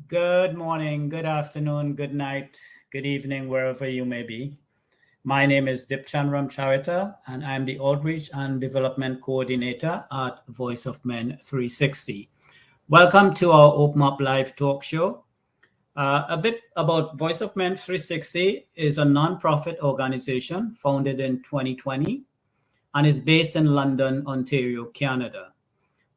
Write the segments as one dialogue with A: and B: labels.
A: Good morning, good afternoon, good night, good evening, wherever you may be. My name is Dipchand Ramcharitar, and I'm the Outreach and Development Coordinator at Voice of Men 360. Welcome to our Open Up Live talk show. A bit about Voice of Men 360 is a non-profit organization founded in 2020 and is based in London, Ontario, Canada.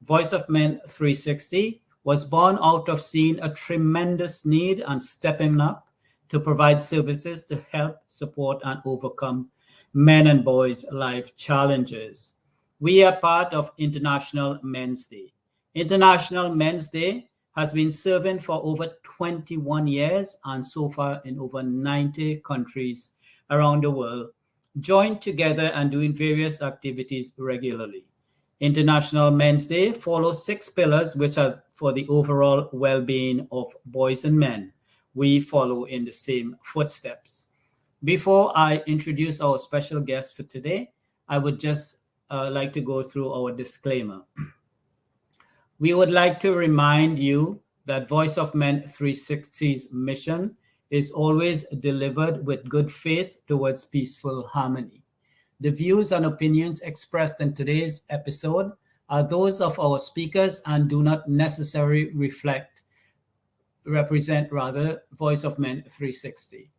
A: Voice of Men 360 was born out of seeing a tremendous need and stepping up to provide services to help, support, and overcome men and boys' life challenges. We are part of International Men's Day. International Men's Day has been serving for over 21 years and so far in over 90 countries around the world, joined together and doing various activities regularly. International Men's Day follows 6 pillars, which are for the overall well-being of boys and men. We follow in the same footsteps. Before I introduce our special guest for today, I would just like to go through our disclaimer. We would like to remind you that Voice of Men 360's mission is always delivered with good faith towards peaceful harmony. The views and opinions expressed in today's episode are those of our speakers and do not necessarily represent Voice of Men 360.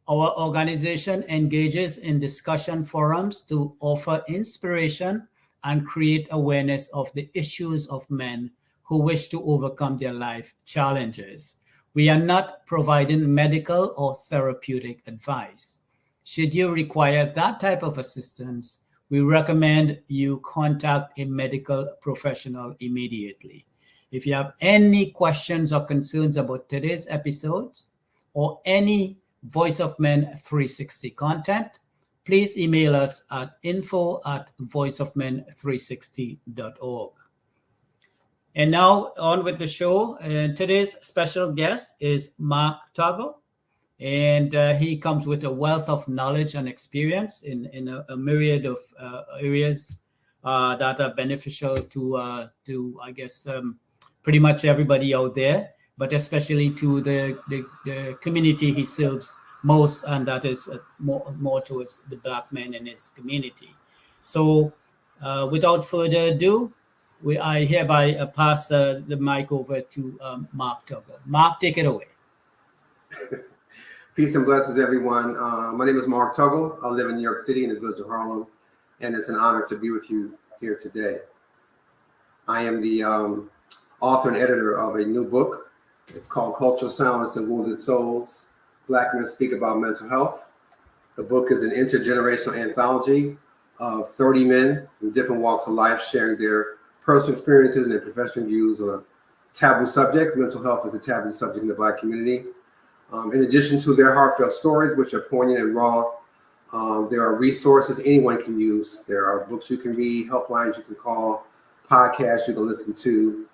A: Our organization engages in discussion forums to offer inspiration and create awareness of the issues of men who wish to overcome their life challenges. We are not providing medical or therapeutic advice. Should you require that type of assistance, we recommend you contact a medical professional immediately. If you have any questions or concerns about today's episodes or any Voice of Men 360 content, please email us at info@voiceofmen360.org. And now on with the show. Today's special guest is Mark Tuggle. And he comes with a wealth of knowledge and experience in a myriad of areas that are beneficial to I guess, pretty much everybody out there, but especially to the community he serves most, and that is more towards the Black men in his community. So without further ado, I hereby pass the mic over to Mark Tuggle. Mark, take it away.
B: Peace and blessings, everyone. My name is Mark Tuggle. I live in New York City in the village of Harlem, and it's an honor to be with you here today. I am the author and editor of a new book. It's called Cultural Silence and Wounded Souls, Black Men Speak About Mental Health. The book is an intergenerational anthology of 30 men from different walks of life sharing their personal experiences and their professional views on a taboo subject. Mental health is a taboo subject in the Black community. In addition to their heartfelt stories, which are poignant and raw, there are resources anyone can use. There are books you can read, helplines you can call, podcasts you can listen to,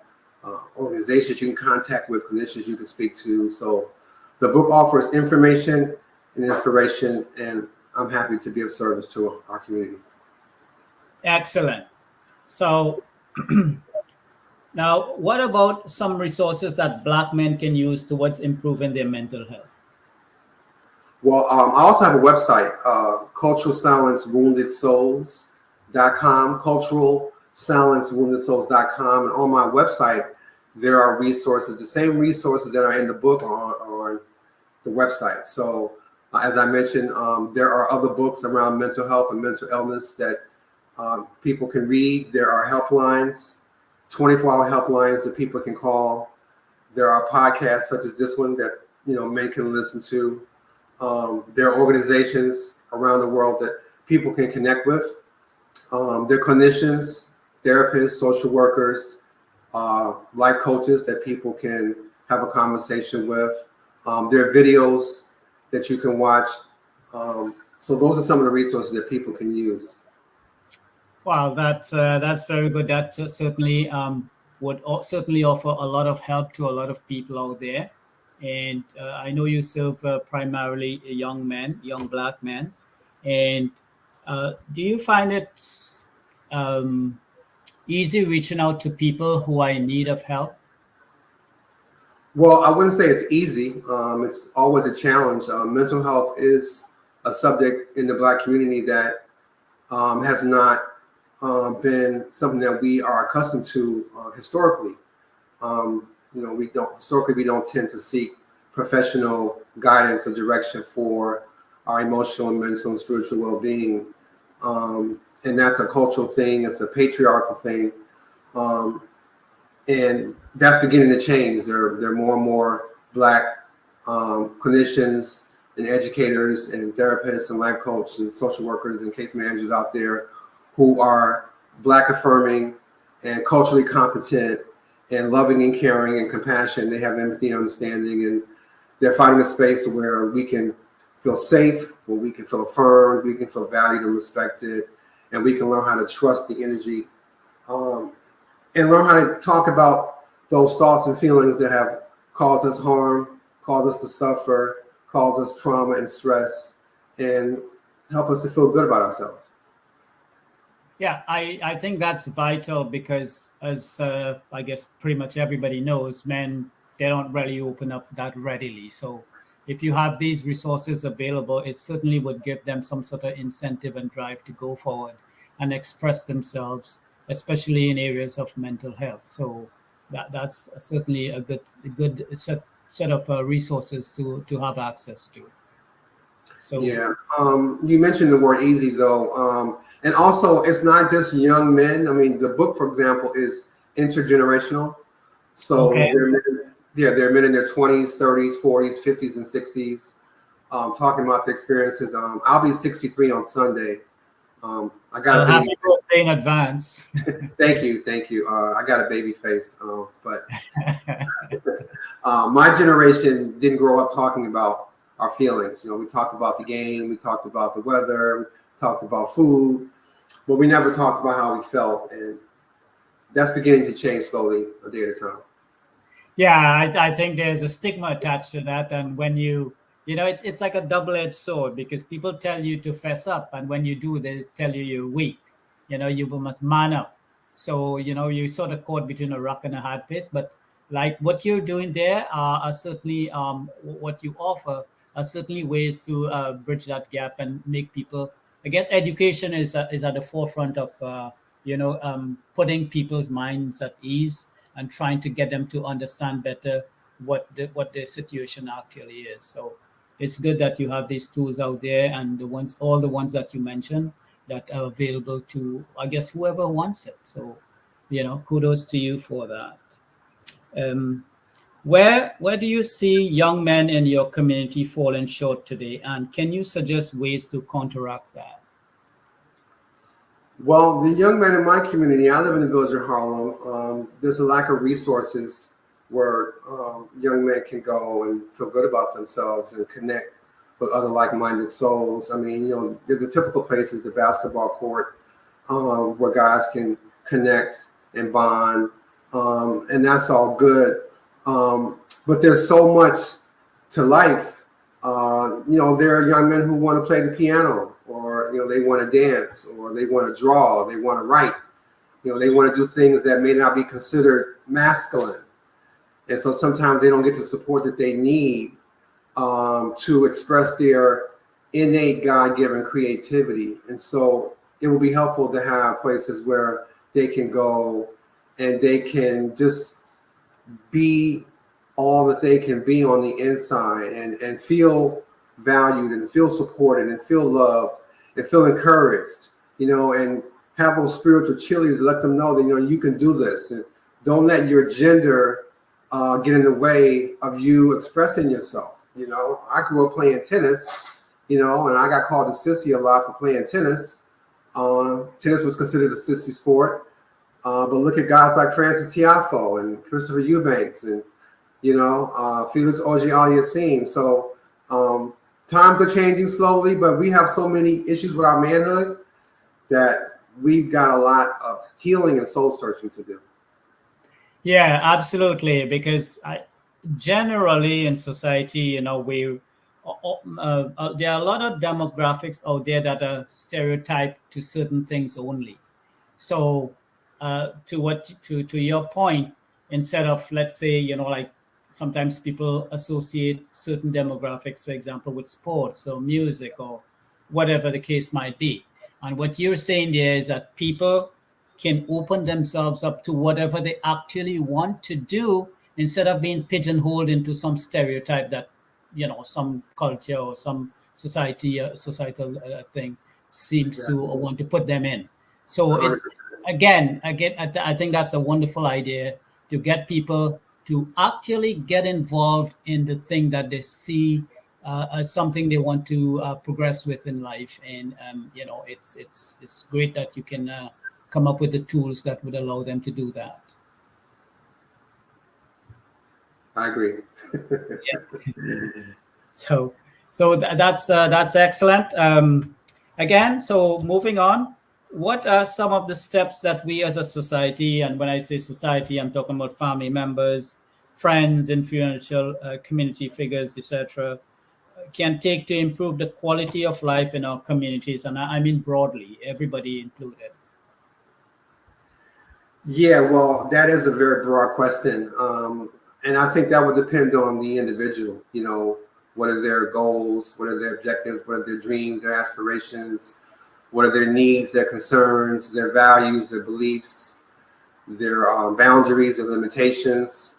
B: organizations you can contact with, clinicians you can speak to. So the book offers information and inspiration, and I'm happy to be of service to our community.
A: Excellent. So now, what about some resources that Black men can use towards improving their mental health?
B: Well, I also have a website, culturalsilencewoundedsouls.com, culturalsilencewoundedsouls.com. And on my website, there are resources, the same resources that are in the book on the website. So as I mentioned, there are other books around mental health and mental illness that people can read. There are helplines, 24-hour helplines that people can call. There are podcasts such as this one that men can listen to. There are organizations around the world that people can connect with. There are clinicians, therapists, social workers, life coaches that people can have a conversation with. There are videos that you can watch. So those are some of the resources that people can use.
A: Wow, that's very good. That certainly would certainly offer a lot of help to a lot of people out there. And I know you serve primarily young men, young Black men. And do you find it easy reaching out to people who are in need of help?
B: Well, I wouldn't say it's easy. It's always a challenge. Mental health is a subject in the Black community that has not been something that we are accustomed to historically. We don't tend to seek professional guidance or direction for our emotional and mental and spiritual well-being. And that's a cultural thing. It's a patriarchal thing. And that's beginning to change. There are more and more Black clinicians and educators and therapists and life coaches and social workers and case managers out there who are Black affirming and culturally competent and loving and caring and compassion. They have empathy and understanding, and they're finding a space where we can feel safe, where we can feel affirmed, we can feel valued and respected, and we can learn how to trust the energy and learn how to talk about those thoughts and feelings that have caused us harm, caused us to suffer, caused us trauma and stress, and help us to feel good about ourselves.
A: Yeah, I think that's vital because, as I guess pretty much everybody knows, men, they don't really open up that readily. So if you have these resources available, it certainly would give them some sort of incentive and drive to go forward and express themselves, especially in areas of mental health. So that's certainly a good set of resources to have access to. So
B: yeah, you mentioned the word easy though, and also it's not just young men. I mean, the book, for example, is intergenerational. So
A: okay.
B: there are men in their 20s, 30s, 40s, 50s, and 60s talking about the experiences. I'll be 63 on Sunday. I got a baby.
A: Happy birthday in advance.
B: Thank you. I got a baby face, but my generation didn't grow up talking about our feelings. We talked about the game, we talked about the weather, we talked about food, but we never talked about how we felt, and that's beginning to change slowly, a day at a time.
A: Yeah, I think there's a stigma attached to that, and when it's like a double-edged sword because people tell you to fess up, and when you do, they tell you you're weak. You must man up. So you're sort of caught between a rock and a hard place. But like what you're doing there are certainly what you offer are certainly ways to bridge that gap and make people. I guess education is at the forefront of putting people's minds at ease and trying to get them to understand better what their situation actually is. So it's good that you have these tools out there, and all the ones that you mentioned that are available to, I guess, whoever wants it. So kudos to you for that. Where do you see young men in your community falling short today, and can you suggest ways to counteract that?
B: Well, the young men in my community, I live in the village of Harlem. There's a lack of resources where young men can go and feel good about themselves and connect with other like-minded souls. I mean, the typical places, the basketball court, where guys can connect and bond, and that's all good. But there's so much to life. There are young men who want to play the piano, or they want to dance, or they want to draw, they want to write. They want to do things that may not be considered masculine, and so sometimes they don't get the support that they need to express their innate God-given creativity. And so it will be helpful to have places where they can go and they can just be all that they can be on the inside, and feel valued and feel supported and feel loved and feel encouraged, and have those spiritual cheerleaders to let them know that, you can do this, and don't let your gender get in the way of you expressing yourself. I grew up playing tennis, and I got called a sissy a lot for playing tennis. Tennis was considered a sissy sport. But look at guys like Francis Tiafoe and Christopher Eubanks and, Felix Auger-Aliassime. So times are changing slowly, but we have so many issues with our manhood that we've got a lot of healing and soul searching to do.
A: Yeah, absolutely. Because generally in society, there are a lot of demographics out there that are stereotyped to certain things only. So to your point, instead of, let's say, like sometimes people associate certain demographics, for example, with sports or music or whatever the case might be. And what you're saying there is that people can open themselves up to whatever they actually want to do instead of being pigeonholed into some stereotype that, some culture or some societal thing seems to want to put them in. So it's
B: 100%.
A: I think that's a wonderful idea to get people to actually get involved in the thing that they see as something they want to progress with in life. And it's great that you can come up with the tools that would allow them to do that.
B: I agree.
A: So that's excellent. Again, so moving on, what are some of the steps that we as a society, and when I say society, I'm talking about family members, friends, influential community figures, etc., can take to improve the quality of life in our communities? And I mean broadly, everybody included.
B: Yeah, well, that is a very broad question. And I think that would depend on the individual. What are their goals? What are their objectives? What are their dreams, their aspirations? What are their needs, their concerns, their values, their beliefs, their boundaries, their limitations?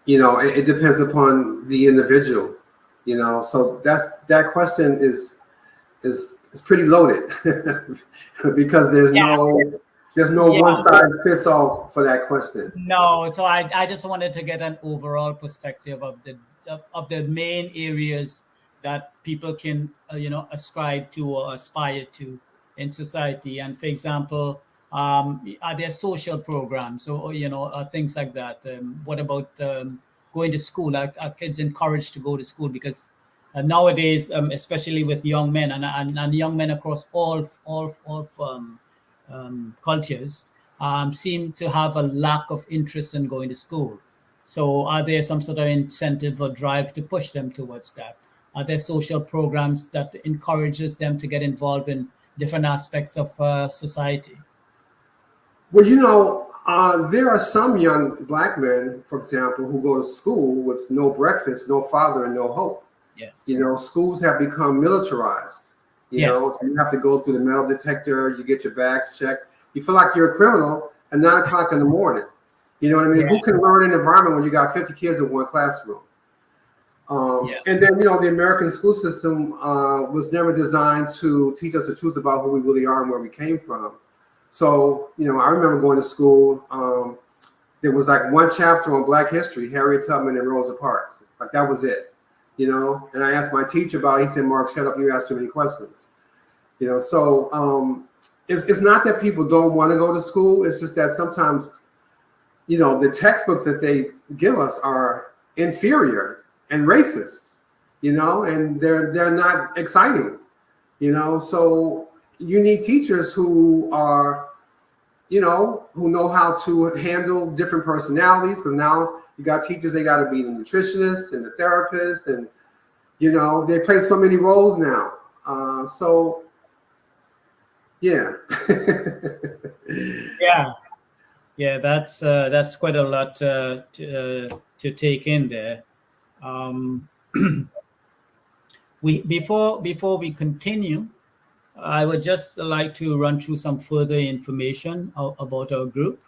B: It depends upon the individual. So that question is pretty loaded because there's no one size fits all for that question.
A: No, so I just wanted to get an overall perspective of the main areas that people can ascribe to or aspire to in society. And for example, are there social programs or things like that? What about going to school? Are kids encouraged to go to school? Because nowadays, especially with young men and young men across all cultures, seem to have a lack of interest in going to school. So are there some sort of incentive or drive to push them towards that? Are there social programs that encourages them to get involved in different aspects of society?
B: Well, there are some young Black men, for example, who go to school with no breakfast, no father, and no hope.
A: Yes.
B: Schools have become militarized. So you have to go through the metal detector, you get your bags checked. You feel like you're a criminal at 9 o'clock in the morning. You know what I mean? Yeah. Who can learn in an environment when you got 50 kids in one classroom? And then, the American school system was never designed to teach us the truth about who we really are and where we came from. So, I remember going to school. There was like one chapter on Black history, Harriet Tubman and Rosa Parks. Like that was it, And I asked my teacher about it. He said, "Mark, shut up. You asked too many questions." So it's not that people don't want to go to school. It's just that sometimes, the textbooks that they give us are inferior and racist, and they're not exciting, So you need teachers who are, who know how to handle different personalities. Because now you got teachers, they got to be the nutritionists and the therapists, and they play so many roles now. Yeah.
A: Yeah, that's quite a lot to take in there. Before we continue, I would just like to run through some further information about our group.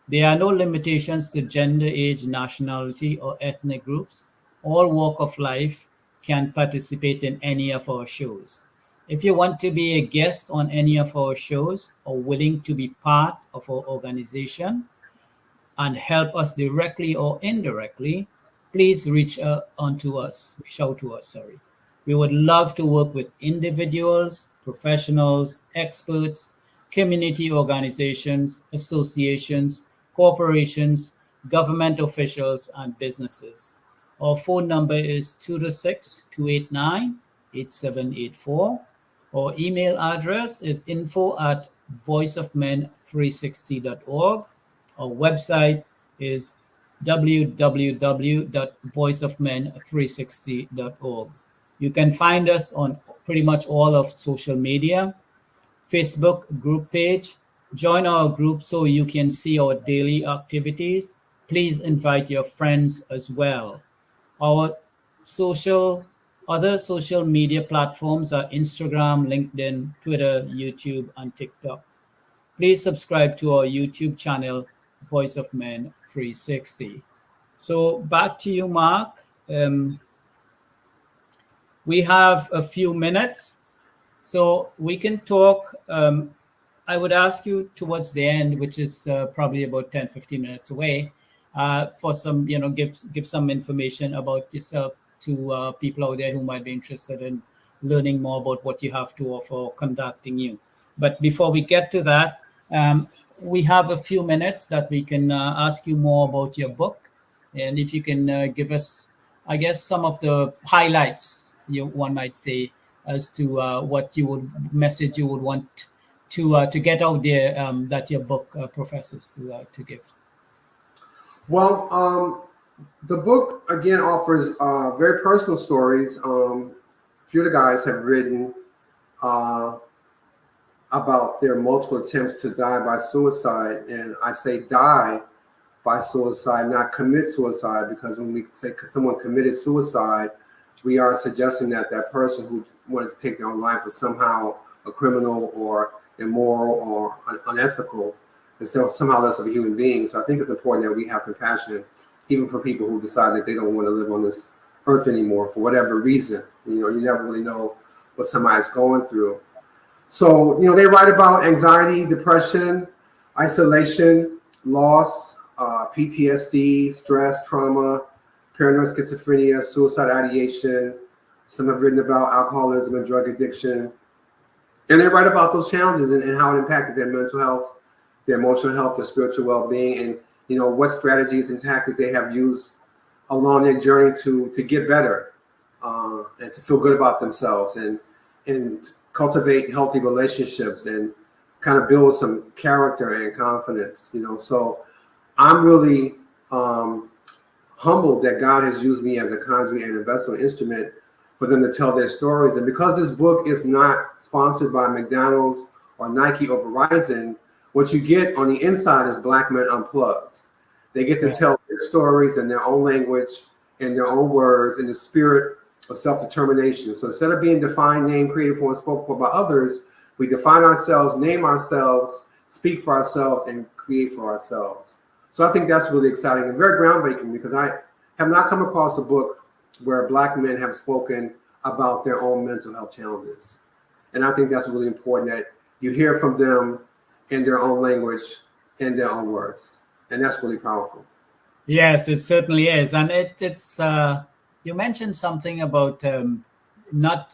A: There are no limitations to gender, age, nationality, or ethnic groups. All walk of life can participate in any of our shows. If you want to be a guest on any of our shows or willing to be part of our organization and help us directly or indirectly, please reach out to us. We would love to work with individuals, professionals, experts, community organizations, associations, corporations, government officials, and businesses. Our phone number is 226-289-8784. Our email address is info@voiceofmen360.org. Our website is www.voiceofmen360.org. You can find us on pretty much all of social media, Facebook group page. Join our group so you can see our daily activities, please invite your friends as well. Our social other social media platforms are Instagram, LinkedIn, Twitter, YouTube, and TikTok. Please subscribe to our YouTube channel, Voice of Men 360. So back to you, Mark. We have a few minutes, so we can talk. I would ask you towards the end, which is probably about 10, 15 minutes away, for some, give some information about yourself to people out there who might be interested in learning more about what you have to offer or conducting you. But before we get to that, we have a few minutes that we can ask you more about your book. And if you can give us, I guess, some of the highlights, one might say, as to what you would message you would want to get out there that your book professes to give.
B: Well, the book again offers very personal stories. A few of the guys have written about their multiple attempts to die by suicide, and I say die by suicide, not commit suicide, because when we say someone committed suicide, we are suggesting that that person who wanted to take their own life was somehow a criminal or immoral or unethical, and so somehow less of a human being. So I think it's important that we have compassion, even for people who decide that they don't want to live on this earth anymore for whatever reason. You never really know what somebody's going through. So, they write about anxiety, depression, isolation, loss, PTSD, stress, trauma, paranoid schizophrenia, suicide ideation. Some have written about alcoholism and drug addiction. And they write about those challenges and how it impacted their mental health, their emotional health, their spiritual well-being, and what strategies and tactics they have used along their journey to get better and to feel good about themselves and cultivate healthy relationships and kind of build some character and confidence. So I'm really humbled that God has used me as a conduit and a vessel instrument for them to tell their stories. And because this book is not sponsored by McDonald's or Nike or Verizon, what you get on the inside is Black Men Unplugged. They get to tell their stories in their own language, in their own words, in the spirit of self-determination. So instead of being defined, named, created for, and spoken for by others, we define ourselves, name ourselves, speak for ourselves, and create for ourselves. So I think that's really exciting and very groundbreaking, because I have not come across a book where Black men have spoken about their own mental health challenges. And I think that's really important, that you hear from them in their own language, in their own words. And that's really powerful.
A: Yes, it certainly is. And it's you mentioned something about not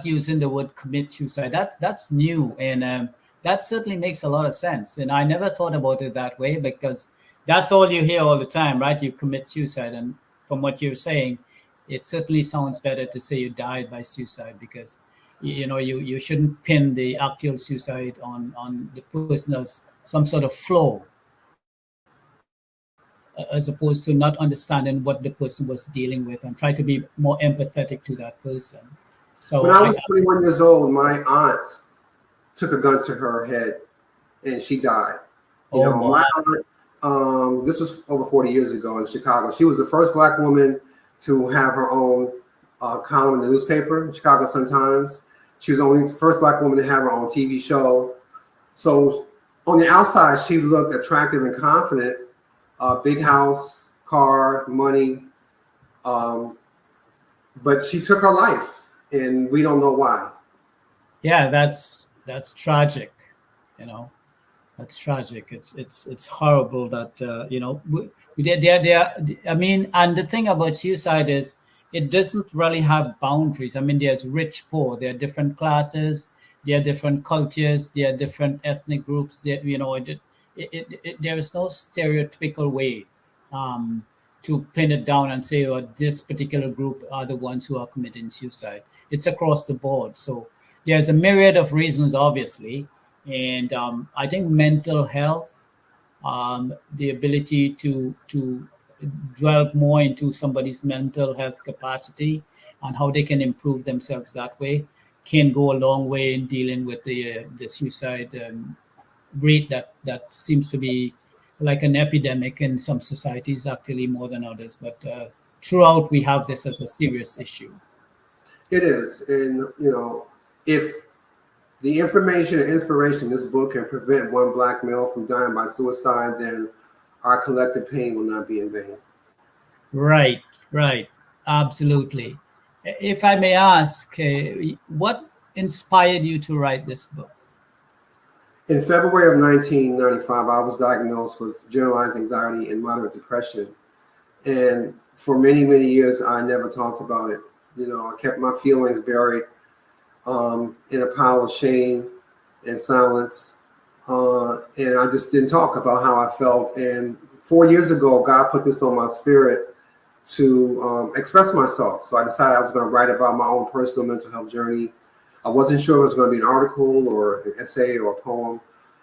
A: using the word commit suicide. That's new, and that certainly makes a lot of sense. And I never thought about it that way, because that's all you hear all the time, right? You commit suicide, and from what you're saying, it certainly sounds better to say you died by suicide, because you shouldn't pin the actual suicide on the person as some sort of flaw, as opposed to not understanding what the person was dealing with and try to be more empathetic to that person. So
B: when I was 21 years old, my aunt took a gun to her head and she died. My aunt, this was over 40 years ago in Chicago. She was the first Black woman to have her own column in the newspaper, Chicago Sun-Times. She was the only first Black woman to have her own TV show. So on the outside, she looked attractive and confident. Big house, car, money. But she took her life, and we don't know why.
A: Yeah, that's tragic. That's tragic. It's horrible that I mean, and the thing about suicide is it doesn't really have boundaries. I mean, there's rich, poor. There are different classes. There are different cultures. There are different ethnic groups. There is no stereotypical way to pin it down and say, oh, this particular group are the ones who are committing suicide. It's across the board. So there's a myriad of reasons, obviously. And I think mental health, the ability to delve more into somebody's mental health capacity and how they can improve themselves that way can go a long way in dealing with the suicide rate that seems to be like an epidemic in some societies, actually more than others. But throughout, we have this as a serious issue.
B: It is. And, if the information and inspiration in this book can prevent one Black male from dying by suicide, then our collective pain will not be in vain.
A: Right, right. Absolutely. If I may ask, what inspired you to write this book?
B: In February of 1995, I was diagnosed with generalized anxiety and moderate depression. And for many, many years, I never talked about it. I kept my feelings buried in a pile of shame and silence. And I just didn't talk about how I felt. And 4 years ago, God put this on my spirit to express myself. So I decided I was going to write about my own personal mental health journey. I wasn't sure it was going to be an article or an essay or a poem,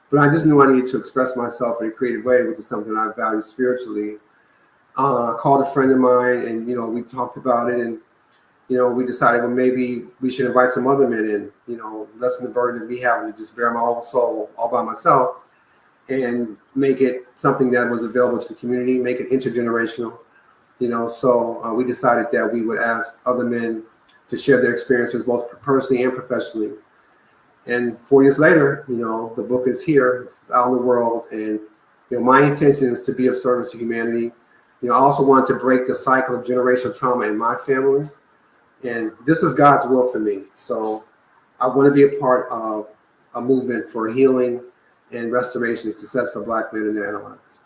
B: but I just knew I needed to express myself in a creative way, which is something I value spiritually. I called a friend of mine and, we talked about it, and, we decided, well, maybe we should invite some other men in, lessen the burden that we have to just bear my whole soul all by myself, and make it something that was available to the community, make it intergenerational, so we decided that we would ask other men to share their experiences, both personally and professionally. And 4 years later, the book is here, it's out in the world. And, my intention is to be of service to humanity. I also want to break the cycle of generational trauma in my family. And this is God's will for me. So I want to be a part of a movement for healing and restoration and success for Black men and their allies.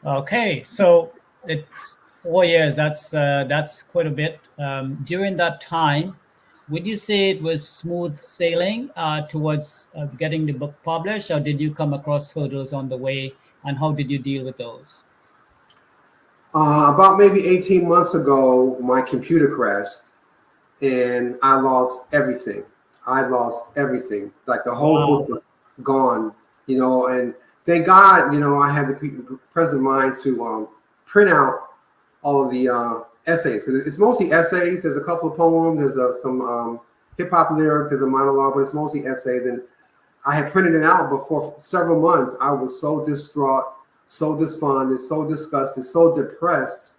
A: Okay, so it's 4 years. That's quite a bit. During that time, would you say it was smooth sailing towards getting the book published, or did you come across hurdles on the way, and how did you deal with those?
B: About maybe 18 months ago, my computer crashed and I lost everything. Like the whole book was gone, and thank God, I had the present mind to print out all of the essays, because it's mostly essays. There's a couple of poems, there's some hip hop lyrics, there's a monologue, but it's mostly essays. And I had printed it out, but for several months, I was so distraught, so despondent, so disgusted, so depressed.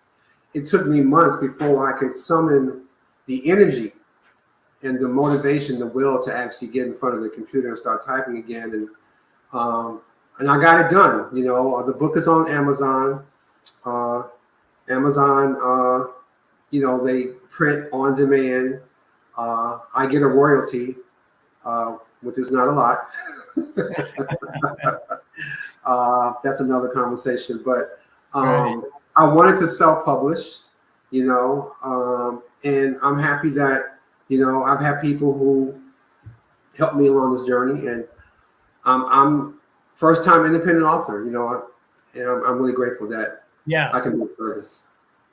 B: It took me months before I could summon the energy and the motivation, the will to actually get in front of the computer and start typing again. And I got it done. The book is on Amazon. They print on demand. I get a royalty, which is not a lot. That's another conversation. But
A: Right.
B: I wanted to self-publish, and I'm happy that, I've had people who helped me along this journey, and I'm first-time independent author, and I'm really grateful that I can be of service.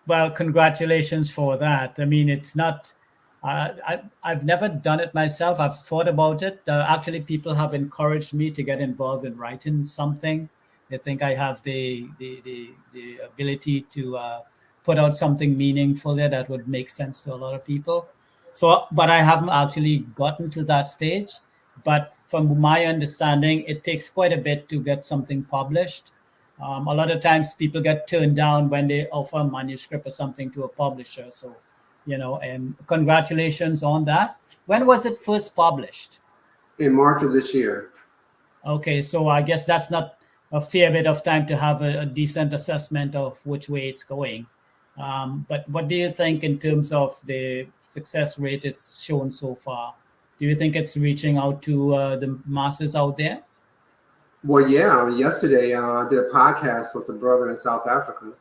A: Well, congratulations for that. I mean, it's not, I've never done it myself. I've thought about it. Actually, people have encouraged me to get involved in writing something. They think I have the ability to put out something meaningful there that would make sense to a lot of people. So, but I haven't actually gotten to that stage. But from my understanding, it takes quite a bit to get something published. A lot of times people get turned down when they offer a manuscript or something to a publisher. So, and congratulations on that. When was it first published?
B: In March of this year.
A: Okay, so I guess that's not a fair bit of time to have a decent assessment of which way it's going. But what do you think in terms of the success rate it's shown so far? Do you think it's reaching out to the masses out there?
B: Well, yeah. Yesterday, I did a podcast with a brother in South Africa.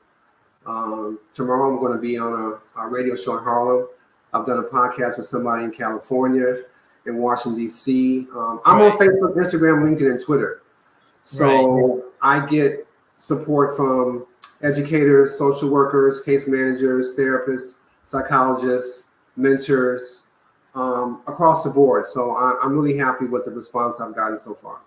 B: Tomorrow, I'm going to be on a radio show in Harlem. I've done a podcast with somebody in California, in Washington, D.C. I'm on Facebook, Instagram, LinkedIn, and Twitter. So I get support from educators, social workers, case managers, therapists, psychologists, mentors, across the board. So I'm really happy with the response I've gotten so far.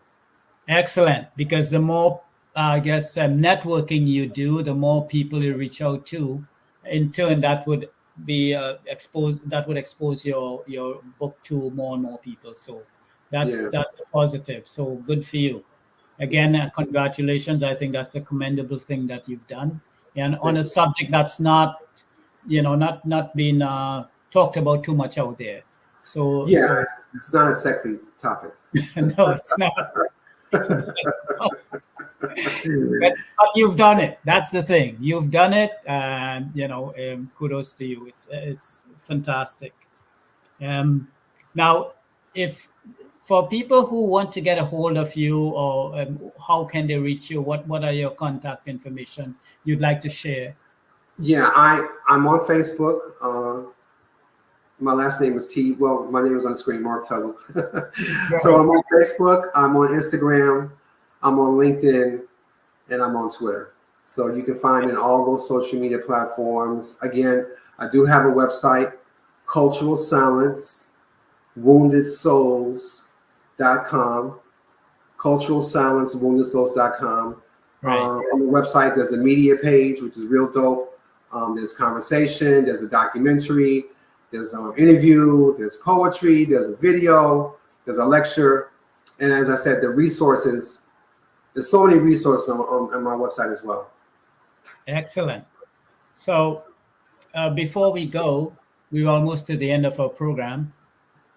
A: Excellent, because the more, networking you do, the more people you reach out to. In turn, that would be exposed. That would expose your book to more and more people. So that's positive. So good for you. Again, congratulations. I think that's a commendable thing that you've done, and on a subject that's not, not being talked about too much out there. So
B: Yeah,
A: so
B: it's not a sexy topic.
A: no, it's not. But you've done it. That's the thing. You've done it, and kudos to you. It's fantastic. Now, if for people who want to get a hold of you, or how can they reach you? What are your contact information you'd like to share?
B: Yeah, I'm on Facebook. My last name is T. Well, my name is on the screen, Mark Tuggle. So I'm on Facebook. I'm on Instagram. I'm on LinkedIn, and I'm on Twitter. So you can find me in all those social media platforms. Again, I do have a website, Cultural Silence, WoundedSouls.com. Cultural Silence, WoundedSouls.com.
A: Right.
B: On the website, there's a media page, which is real dope. There's conversation, there's a documentary, there's an interview, there's poetry, there's a video, there's a lecture. And as I said, the resources, there's so many resources on my website as well.
A: Excellent. So before we go, we're almost to the end of our program.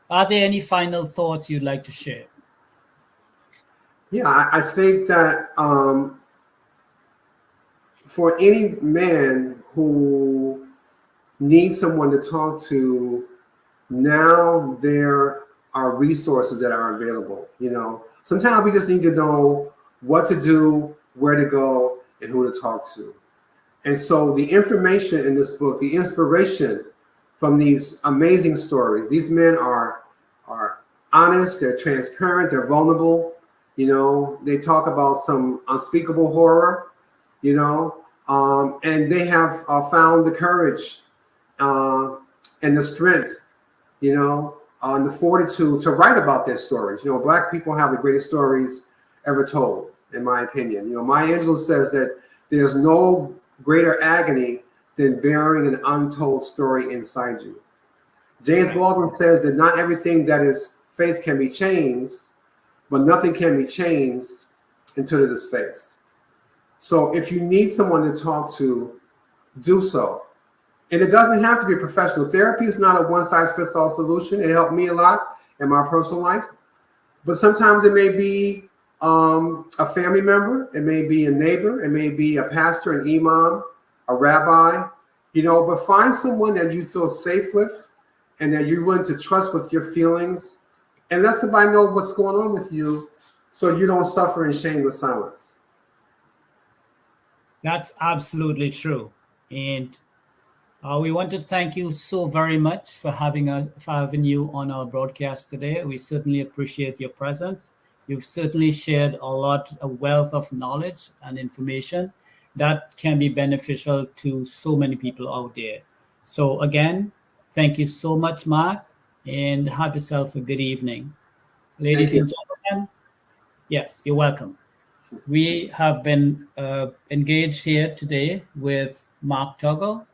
A: Are there any final thoughts you'd like to share?
B: Yeah, I think that for any man who needs someone to talk to, now there are resources that are available. Sometimes we just need to know what to do, where to go, and who to talk to. And so the information in this book, the inspiration from these amazing stories, these men are honest, they're transparent, they're vulnerable. They talk about some unspeakable horror, and they have found the courage and the strength, and the fortitude to write about their stories. Black people have the greatest stories ever told, in my opinion. Maya Angelou says that there's no greater agony than bearing an untold story inside you. James Baldwin says that not everything that is faced can be changed, but nothing can be changed until it is faced. So if you need someone to talk to, do so. And it doesn't have to be professional. Therapy is not a one-size-fits-all solution. It helped me a lot in my personal life. But sometimes it may be a family member. It may be a neighbor. It may be a pastor, an imam, a rabbi. But find someone that you feel safe with and that you're willing to trust with your feelings. And let somebody know what's going on with you so you don't suffer in shameless silence.
A: That's absolutely true. And we want to thank you so very much for having you on our broadcast today. We certainly appreciate your presence. You've certainly shared a wealth of knowledge and information that can be beneficial to so many people out there. So again, thank you so much, Mark, and have yourself a good evening. Ladies and gentlemen, yes, you're welcome. We have been engaged here today with Mark Tuggle,